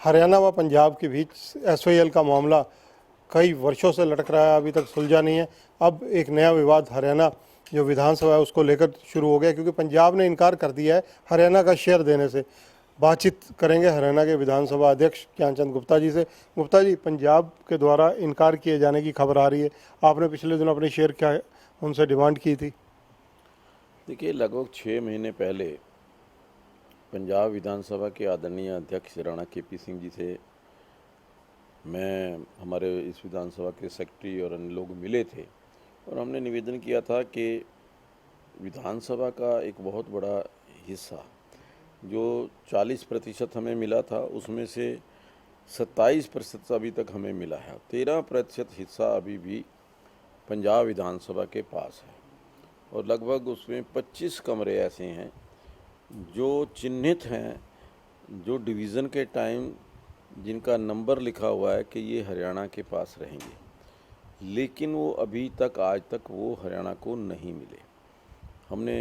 हरियाणा व पंजाब के बीच एसवाईएल का मामला कई वर्षों से लटक रहा है, अभी तक सुलझा नहीं है। अब एक नया विवाद हरियाणा जो विधानसभा है उसको लेकर शुरू हो गया, क्योंकि पंजाब ने इनकार कर दिया है हरियाणा का शेयर देने से। बातचीत करेंगे हरियाणा के विधानसभा अध्यक्ष ज्ञानचंद गुप्ता जी से। गुप्ता जी, पंजाब के द्वारा इनकार किए जाने की खबर आ रही है, आपने पिछले दिनों अपने शेयर क्या उनसे डिमांड की थी? देखिए, लगभग 6 महीने पहले पंजाब विधानसभा के आदरणीय अध्यक्ष राणा केपी सिंह जी से मैं हमारे इस विधानसभा के सेक्रेटरी और अन्य लोग मिले थे और हमने निवेदन किया था कि विधानसभा का एक बहुत बड़ा हिस्सा जो 40% हमें मिला था, उसमें से 27% अभी तक हमें मिला है। 13% हिस्सा अभी भी पंजाब विधानसभा के पास है और लगभग उसमें 25 कमरे ऐसे हैं जो चिन्हित हैं, जो डिवीज़न के टाइम जिनका नंबर लिखा हुआ है कि ये हरियाणा के पास रहेंगे, लेकिन वो अभी तक आज तक वो हरियाणा को नहीं मिले। हमने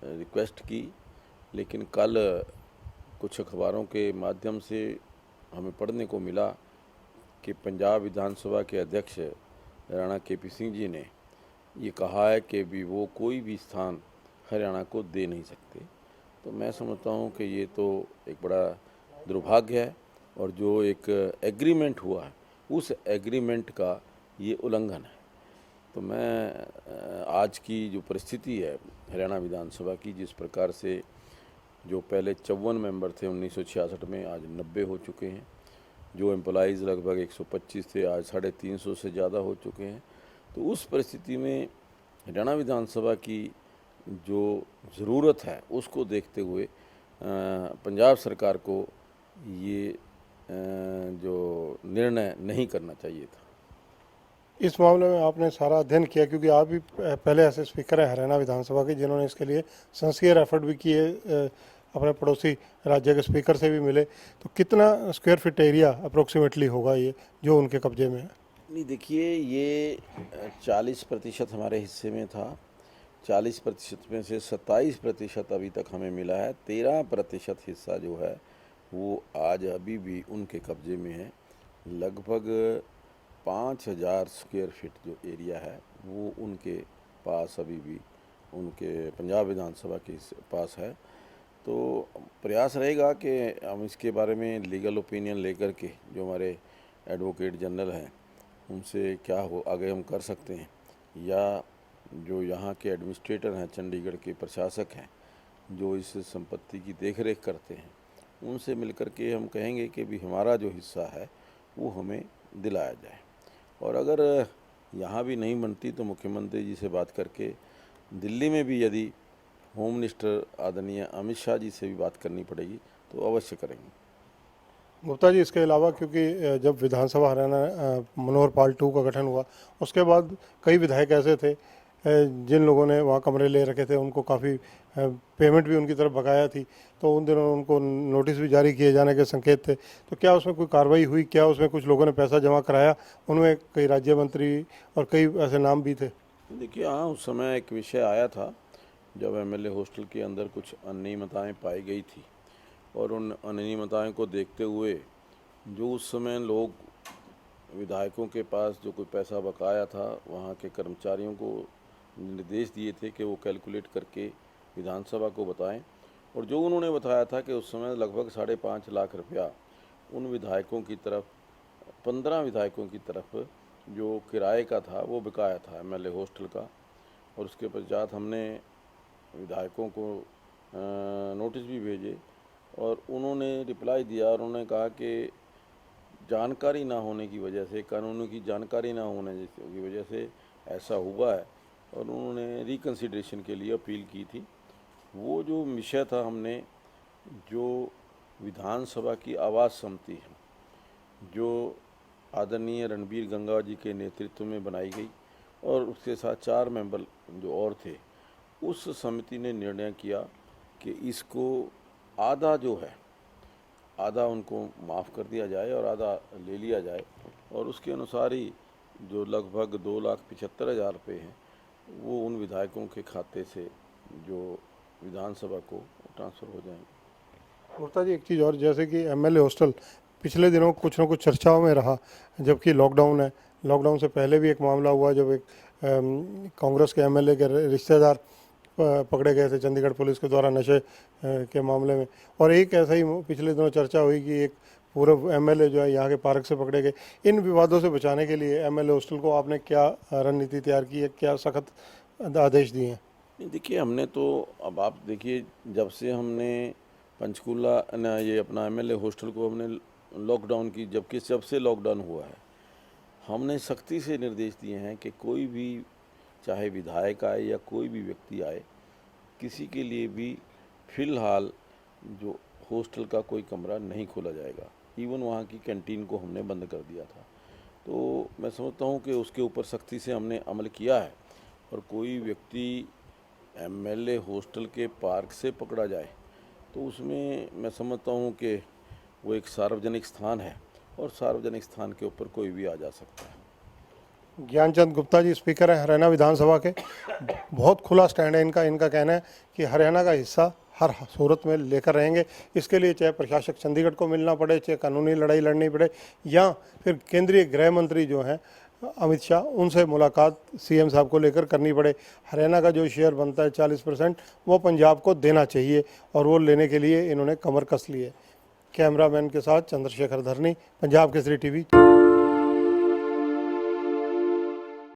रिक्वेस्ट की, लेकिन कल कुछ अखबारों के माध्यम से हमें पढ़ने को मिला कि पंजाब विधानसभा के अध्यक्ष राणा केपी सिंह जी ने ये कहा है कि भी वो कोई भी स्थान हरियाणा को दे नहीं सकते। तो मैं समझता हूँ कि ये तो एक बड़ा दुर्भाग्य है और जो एक एग्रीमेंट हुआ है उस एग्रीमेंट का ये उल्लंघन है। तो मैं आज की जो परिस्थिति है हरियाणा विधानसभा की, जिस प्रकार से जो पहले 54 मेंबर थे 1966 में, आज 90 हो चुके हैं, जो एम्प्लॉइज़ लगभग 125 थे, आज 350 से ज़्यादा हो चुके हैं। तो उस परिस्थिति में हरियाणा विधानसभा की जो ज़रूरत है उसको देखते हुए पंजाब सरकार को ये जो निर्णय नहीं करना चाहिए था। इस मामले में आपने सारा अध्ययन किया, क्योंकि आप भी पहले ऐसे स्पीकर हैं हरियाणा विधानसभा के जिन्होंने इसके लिए सिंसियर एफर्ट भी किए, अपने पड़ोसी राज्य के स्पीकर से भी मिले। तो कितना स्क्वायर फीट एरिया अप्रोक्सीमेटली होगा ये जो उनके कब्जे में है? नहीं, देखिए, ये 40% हमारे हिस्से में था। 40% में से 27% अभी तक हमें मिला है। 13% हिस्सा जो है वो आज अभी भी उनके कब्जे में है। लगभग 5000 स्क्वायर फीट जो एरिया है वो उनके पास अभी भी, उनके पंजाब विधानसभा के पास है। तो प्रयास रहेगा कि हम इसके बारे में लीगल ओपिनियन लेकर के जो हमारे एडवोकेट जनरल हैं उनसे क्या हो आगे हम कर सकते हैं, या जो यहाँ के एडमिनिस्ट्रेटर हैं, चंडीगढ़ के प्रशासक हैं जो इस संपत्ति की देखरेख करते हैं, उनसे मिलकर के हम कहेंगे कि भी हमारा जो हिस्सा है वो हमें दिलाया जाए। और अगर यहाँ भी नहीं बनती तो मुख्यमंत्री जी से बात करके दिल्ली में भी यदि होम मिनिस्टर आदरणीय अमित शाह जी से भी बात करनी पड़ेगी तो अवश्य करेंगे। गुप्ता जी, इसके अलावा क्योंकि जब विधानसभा हरियाणा मनोहर पाल 2 का गठन हुआ, उसके बाद कई विधायक ऐसे थे जिन लोगों ने वहाँ कमरे ले रखे थे, उनको काफ़ी पेमेंट भी उनकी तरफ बकाया थी, तो उन दिनों उनको नोटिस भी जारी किए जाने के संकेत थे। तो क्या उसमें कोई कार्रवाई हुई? क्या उसमें कुछ लोगों ने पैसा जमा कराया? उनमें कई राज्य मंत्री और कई ऐसे नाम भी थे। देखिए, हाँ, उस समय एक विषय आया था जब एमएलए हॉस्टल के अंदर कुछ अनियमितताएं पाई गई थी और उन अनियमितताओं को देखते हुए जो उस समय लोग विधायकों के पास जो कोई पैसा बकाया था, वहाँ के कर्मचारियों को निर्देश दिए थे कि वो कैलकुलेट करके विधानसभा को बताएं, और जो उन्होंने बताया था कि उस समय लगभग 5.5 लाख रुपया उन विधायकों की तरफ, 15 विधायकों की तरफ जो किराए का था वो बकाया था एमएलए हॉस्टल का। और उसके पश्चात हमने विधायकों को नोटिस भी भेजे और उन्होंने रिप्लाई दिया और उन्होंने कहा कि जानकारी ना होने की वजह से, कानूनों की जानकारी ना होने की वजह से ऐसा हुआ है, और उन्होंने रिकन्सिडरेशन के लिए अपील की थी। वो जो विषय था, हमने जो विधानसभा की आवाज़ समिति है जो आदरणीय रणबीर गंगा जी के नेतृत्व में बनाई गई और उसके साथ 4 मेंबर जो और थे, उस समिति ने निर्णय किया कि इसको आधा जो है, आधा उनको माफ़ कर दिया जाए और आधा ले लिया जाए, और उसके अनुसार ही जो लगभग 2,75,000 रुपये हैं वो उन विधायकों के खाते से जो विधानसभा को ट्रांसफ़र हो जाएंगे। गुप्ता जी, एक चीज़ और, जैसे कि एमएलए हॉस्टल पिछले दिनों कुछ न कुछ चर्चाओं में रहा, जबकि लॉकडाउन है। लॉकडाउन से पहले भी एक मामला हुआ जब एक कांग्रेस के एमएलए के रिश्तेदार पकड़े गए थे चंडीगढ़ पुलिस के द्वारा नशे के मामले में। और एक ऐसा ही पिछले दिनों चर्चा हुई कि एक पूर्व एमएलए जो है यहाँ के पार्क से पकड़े गए। इन विवादों से बचाने के लिए एमएलए हॉस्टल को आपने क्या रणनीति तैयार की है, क्या सख्त आदेश दिए हैं? नहीं, देखिए हमने तो, अब आप देखिए, जब से हमने पंचकूला ना ये अपना एमएलए हॉस्टल को हमने लॉकडाउन की, जब से लॉकडाउन हुआ है, हमने सख्ती से निर्देश दिए हैं कि कोई भी, चाहे विधायक आए या कोई भी व्यक्ति आए, किसी के लिए भी फ़िलहाल जो हॉस्टल का कोई कमरा नहीं खोला जाएगा। इवन वहाँ की कैंटीन को हमने बंद कर दिया था। तो मैं समझता हूँ कि उसके ऊपर सख्ती से हमने अमल किया है। और कोई व्यक्ति एमएलए हॉस्टल के पार्क से पकड़ा जाए तो उसमें मैं समझता हूँ कि वो एक सार्वजनिक स्थान है और सार्वजनिक स्थान के ऊपर कोई भी आ जा सकता है। ज्ञानचंद गुप्ता जी स्पीकर है हरियाणा विधानसभा के। बहुत खुला स्टैंड है इनका। इनका कहना है कि हरियाणा का हिस्सा हर सूरत में लेकर रहेंगे। इसके लिए चाहे प्रशासक चंडीगढ़ को मिलना पड़े, चाहे कानूनी लड़ाई लड़नी पड़े, या फिर केंद्रीय गृह मंत्री जो हैं अमित शाह, उनसे मुलाकात सीएम साहब को लेकर करनी पड़े। हरियाणा का जो शेयर बनता है 40%, वो पंजाब को देना चाहिए और वो लेने के लिए इन्होंने कमर कस ली है। कैमरामैन के साथ चंद्रशेखर धरनी, पंजाब केसरी टीवी।